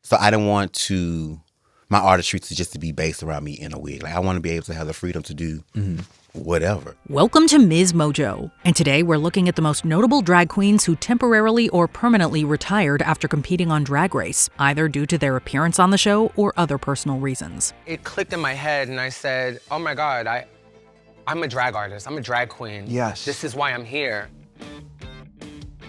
So I didn't want my artistry to be based around me in a wig. Like, I want to be able to have the freedom to do whatever. Welcome to MsMojo, and today we're looking at the most notable drag queens who temporarily or permanently retired after competing on Drag Race, either due to their appearance on the show or other personal reasons. It clicked in my head and I said, oh my God, I'm a drag artist, I'm a drag queen. Yes. This is why I'm here.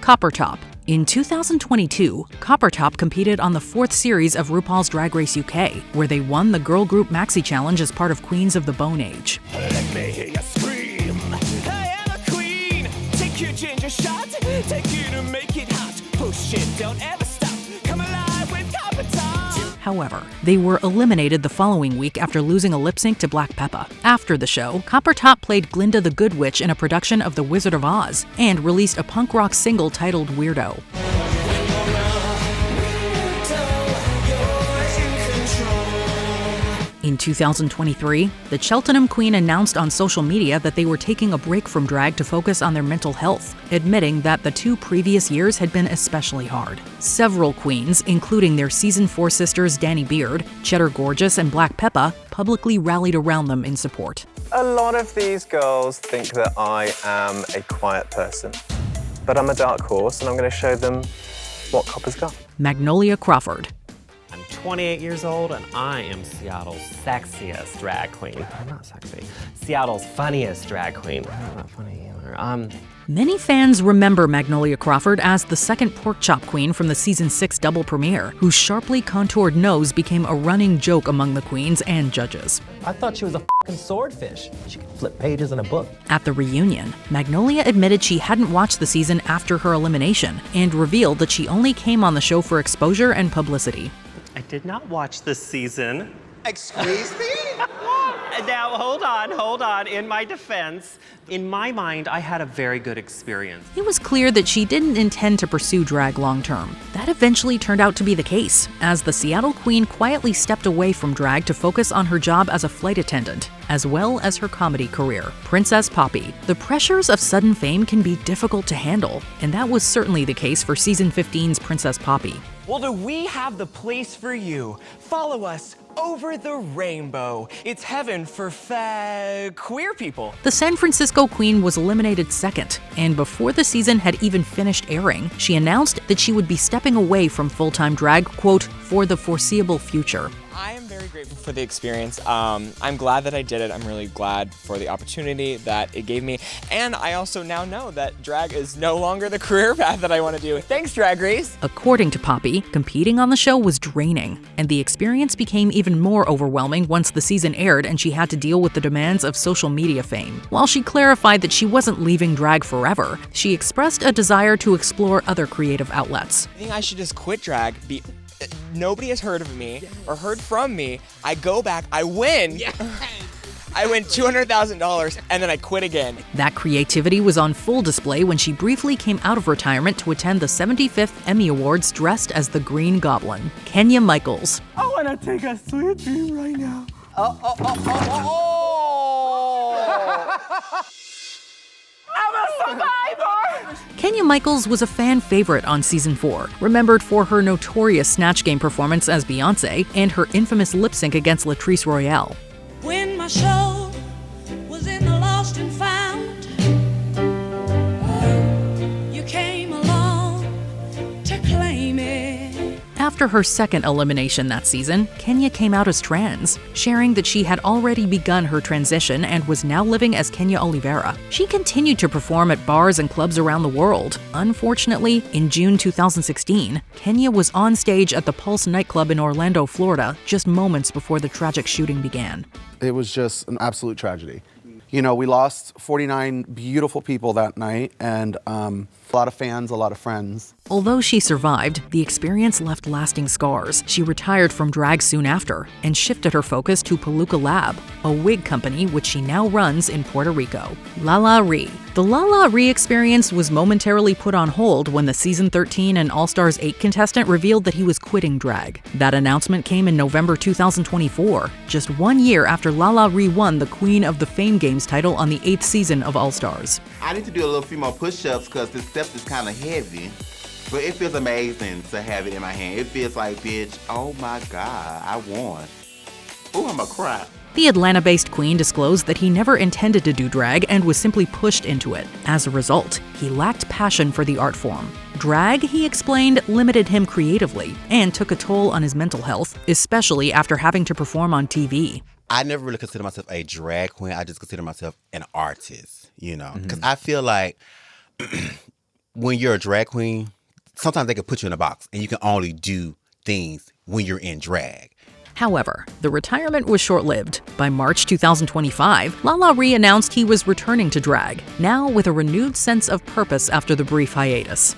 Copper Topp. In 2022, Copper Topp competed on the 4th series of RuPaul's Drag Race UK, where they won the girl group Maxi Challenge as part of Queens of the Bone Age. Let me hear you scream. I am a queen. Take your ginger shot. Take you to make it hot. Push it, don't ever stop. Come alive with Copper Topp. However, they were eliminated the following week after losing a lip sync to Black Peppa. After the show, Copper Topp played Glinda the Good Witch in a production of The Wizard of Oz and released a punk rock single titled Weirdo. In 2023, the Cheltenham Queen announced on social media that they were taking a break from drag to focus on their mental health, admitting that the 2 previous years had been especially hard. Several queens, including their Season 4 sisters Danny Beard, Cheddar Gorgeous, and Black Peppa, publicly rallied around them in support. A lot of these girls think that I am a quiet person, but I'm a dark horse and I'm going to show them what Copper's got. Magnolia Crawford. I'm 28 years old and I am Seattle's sexiest drag queen. I'm not sexy. Seattle's funniest drag queen. I'm not funny either. Many fans remember Magnolia Crawford as the second pork chop queen from the season 6 double premiere, whose sharply contoured nose became a running joke among the queens and judges. I thought she was a fucking swordfish. She could flip pages in a book. At the reunion, Magnolia admitted she hadn't watched the season after her elimination and revealed that she only came on the show for exposure and publicity. I did not watch this season. Excuse me? Now, hold on. In my defense, in my mind, I had a very good experience. It was clear that she didn't intend to pursue drag long-term. That eventually turned out to be the case, as the Seattle Queen quietly stepped away from drag to focus on her job as a flight attendant, as well as her comedy career. Princess Poppy. The pressures of sudden fame can be difficult to handle, and that was certainly the case for Season 15's Princess Poppy. Well, do we have the place for you? Follow us over the rainbow. It's heaven for queer people. The San Francisco Queen was eliminated second, and before the season had even finished airing, she announced that she would be stepping away from full-time drag, quote, for the foreseeable future. I am very grateful for the experience. I'm glad that I did it. I'm really glad for the opportunity that it gave me. And I also now know that drag is no longer the career path that I want to do. Thanks, Drag Race. According to Poppy, competing on the show was draining, and the experience became even more overwhelming once the season aired and she had to deal with the demands of social media fame. While she clarified that she wasn't leaving drag forever, she expressed a desire to explore other creative outlets. I think I should just quit drag. Nobody has heard of me or heard from me. I go back, I win. Yes. I win $200,000 and then I quit again. That creativity was on full display when she briefly came out of retirement to attend the 75th Emmy Awards dressed as the Green Goblin. Kenya Michaels. I want to take a sweet dream right now. I'm a survivor! Kenya Michaels was a fan favorite on Season 4, remembered for her notorious Snatch Game performance as Beyoncé and her infamous lip sync against Latrice Royale. When my soul was in the lost and found, you came along to claim it. After her second elimination that season, Kenya came out as trans, sharing that she had already begun her transition and was now living as Kenya Oliveira. She continued to perform at bars and clubs around the world. Unfortunately, in June 2016, Kenya was on stage at the Pulse nightclub in Orlando, Florida, just moments before the tragic shooting began. It was just an absolute tragedy. You know, we lost 49 beautiful people that night, and a lot of fans, a lot of friends. Although she survived, the experience left lasting scars. She retired from drag soon after and shifted her focus to Palooka Lab, a wig company which she now runs in Puerto Rico. LaLa Ri. The LaLa Ri experience was momentarily put on hold when the Season 13 and All-Stars 8 contestant revealed that he was quitting drag. That announcement came in November 2024, just 1 year after LaLa Ri won the Queen of the Fame Games title on the 8th season of All-Stars. I need to do a few more push-ups because this step is kind of heavy. But it feels amazing to have it in my hand. It feels like, bitch, oh my God, I won. Ooh, I'm gonna cry. The Atlanta-based queen disclosed that he never intended to do drag and was simply pushed into it. As a result, he lacked passion for the art form. Drag, he explained, limited him creatively and took a toll on his mental health, especially after having to perform on TV. I never really consider myself a drag queen. I just consider myself an artist, you know? Because I feel like when you're a drag queen, sometimes they can put you in a box and you can only do things when you're in drag. However, the retirement was short-lived. By March 2025, LaLa Ri announced he was returning to drag, now with a renewed sense of purpose after the brief hiatus.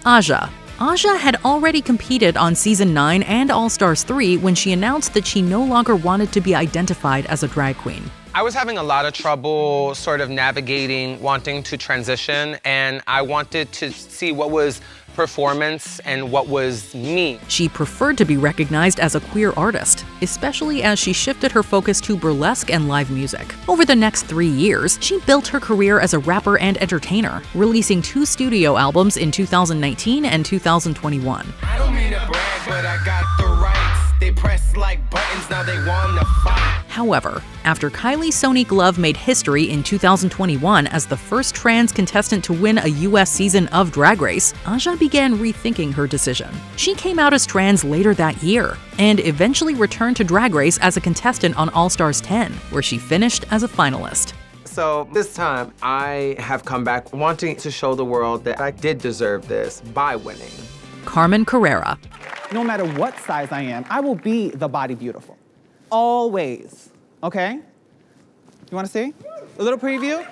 Aja had already competed on Season 9 and All-Stars 3 when she announced that she no longer wanted to be identified as a drag queen. I was having a lot of trouble sort of navigating wanting to transition, and I wanted to see what was performance and what was me. She preferred to be recognized as a queer artist, especially as she shifted her focus to burlesque and live music. Over the next 3 years, she built her career as a rapper and entertainer, releasing 2 studio albums in 2019 and 2021. I don't mean to brag, but I got the rights. They press like buttons, now they wanna fight. However, after Kylie Sonique Love made history in 2021 as the first trans contestant to win a US season of Drag Race, Aja began rethinking her decision. She came out as trans later that year and eventually returned to Drag Race as a contestant on All-Stars 10, where she finished as a finalist. So this time, I have come back wanting to show the world that I did deserve this by winning. Carmen Carrera. No matter what size I am, I will be the body beautiful. Always, okay? You wanna see? A little preview?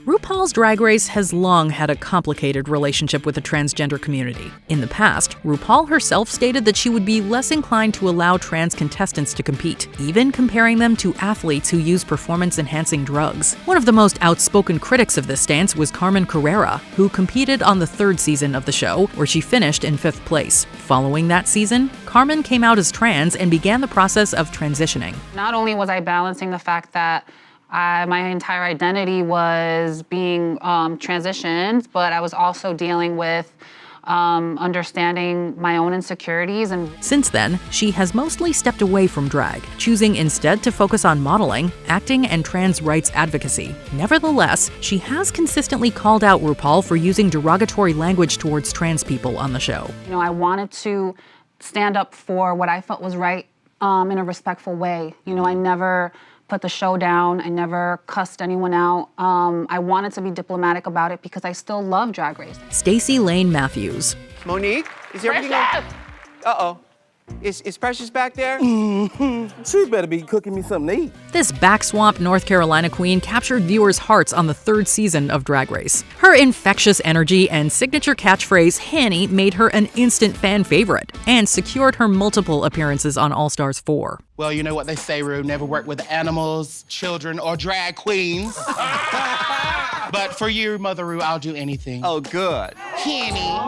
RuPaul's Drag Race has long had a complicated relationship with the transgender community. In the past, RuPaul herself stated that she would be less inclined to allow trans contestants to compete, even comparing them to athletes who use performance-enhancing drugs. One of the most outspoken critics of this stance was Carmen Carrera, who competed on the 3rd season of the show, where she finished in 5th place. Following that season, Carmen came out as trans and began the process of transitioning. Not only was I balancing the fact that my entire identity was being transitioned, but I was also dealing with understanding my own insecurities. And since then, she has mostly stepped away from drag, choosing instead to focus on modeling, acting, and trans rights advocacy. Nevertheless, she has consistently called out RuPaul for using derogatory language towards trans people on the show. You know, I wanted to stand up for what I felt was right in a respectful way. You know, I never put the show down. I never cussed anyone out. I wanted to be diplomatic about it because I still love Drag Race. Stacy Layne Matthews. Monique, is everything okay? Uh-oh. Is Precious back there? She better be cooking me something to eat. This backswamp North Carolina queen captured viewers' hearts on the 3rd season of Drag Race. Her infectious energy and signature catchphrase, Hanny, made her an instant fan favorite and secured her multiple appearances on All-Stars 4. Well, you know what they say, Rue, never work with animals, children, or drag queens. But for you, Mother Rue, I'll do anything. Oh, good. Henny.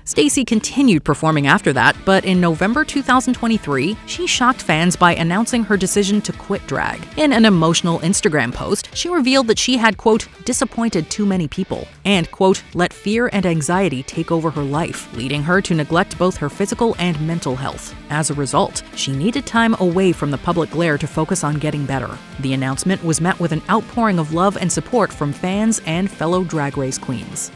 Stacy continued performing after that, but in November 2023, she shocked fans by announcing her decision to quit drag. In an emotional Instagram post, she revealed that she had, quote, disappointed too many people, and, quote, let fear and anxiety take over her life, leading her to neglect both her physical and mental health. As a result, she needed time away from the public glare to focus on getting better. The announcement was met with an outpouring of love and support from fans and fellow Drag Race queens.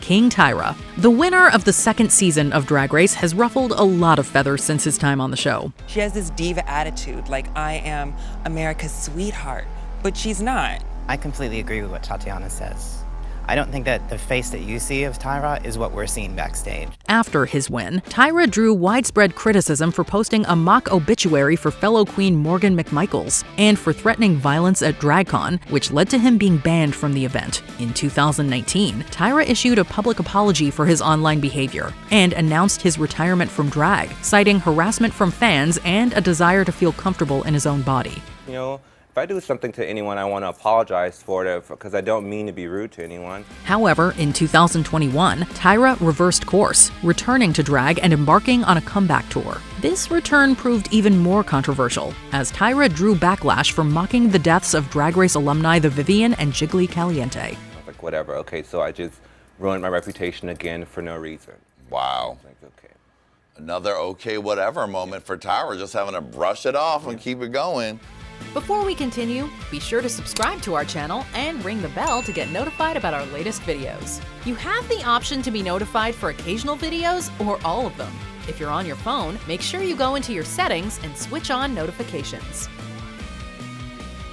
King Tyra. The winner of the 2nd season of Drag Race has ruffled a lot of feathers since his time on the show. She has this diva attitude, like I am America's sweetheart, but she's not. I completely agree with what Tatiana says. I don't think that the face that you see of Tyra is what we're seeing backstage. After his win, Tyra drew widespread criticism for posting a mock obituary for fellow queen Morgan McMichaels and for threatening violence at DragCon, which led to him being banned from the event. In 2019, Tyra issued a public apology for his online behavior and announced his retirement from drag, citing harassment from fans and a desire to feel comfortable in his own body. You know, If I do something to anyone, I want to apologize for it because I don't mean to be rude to anyone. However, in 2021, Tyra reversed course, returning to drag and embarking on a comeback tour. This return proved even more controversial, as Tyra drew backlash for mocking the deaths of Drag Race alumni The Vivienne and Jiggly Caliente. I was like, whatever, okay, so I just ruined my reputation again for no reason. Wow. Like, okay. Another okay whatever moment for Tyra, just having to brush it off and keep it going. Before we continue, be sure to subscribe to our channel and ring the bell to get notified about our latest videos. You have the option to be notified for occasional videos or all of them. If you're on your phone, make sure you go into your settings and switch on notifications.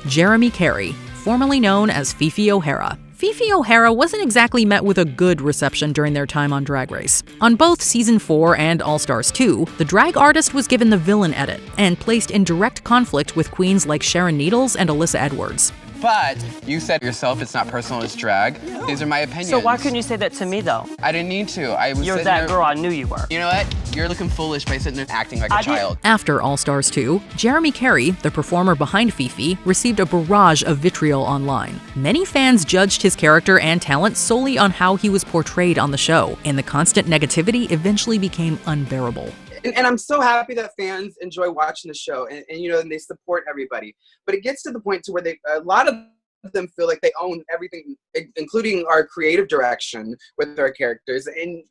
Jaremi Carey, formerly known as Fifi O'Hara. Fifi O'Hara wasn't exactly met with a good reception during their time on Drag Race. On both Season 4 and All Stars 2, the drag artist was given the villain edit and placed in direct conflict with queens like Sharon Needles and Alyssa Edwards. But you said yourself it's not personal, it's drag. These are my opinions. So why couldn't you say that to me, though? I didn't need to. I was You're that girl, I knew you were. You know what? You're looking foolish by sitting there acting like a child. After All Stars 2, Jaremi Carey, the performer behind Fifi, received a barrage of vitriol online. Many fans judged his character and talent solely on how he was portrayed on the show, and the constant negativity eventually became unbearable. And I'm so happy that fans enjoy watching the show and you know, and they support everybody. But it gets to the point to where a lot of them feel like they own everything, including our creative direction with our characters, and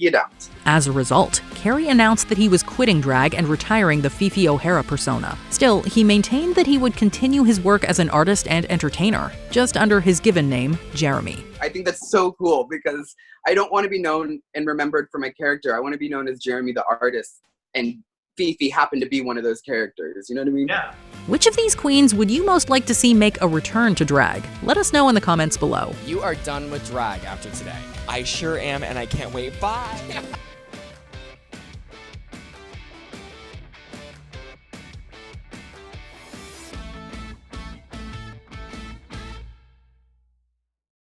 you don't. As a result, Carey announced that he was quitting drag and retiring the Fifi O'Hara persona. Still, he maintained that he would continue his work as an artist and entertainer, just under his given name, Jaremi. I think that's so cool because I don't want to be known and remembered for my character. I want to be known as Jaremi the artist, and Fifi happened to be one of those characters, you know what I mean? Yeah. Which of these queens would you most like to see make a return to drag? Let us know in the comments below. You are done with drag after today. I sure am, and I can't wait. Bye!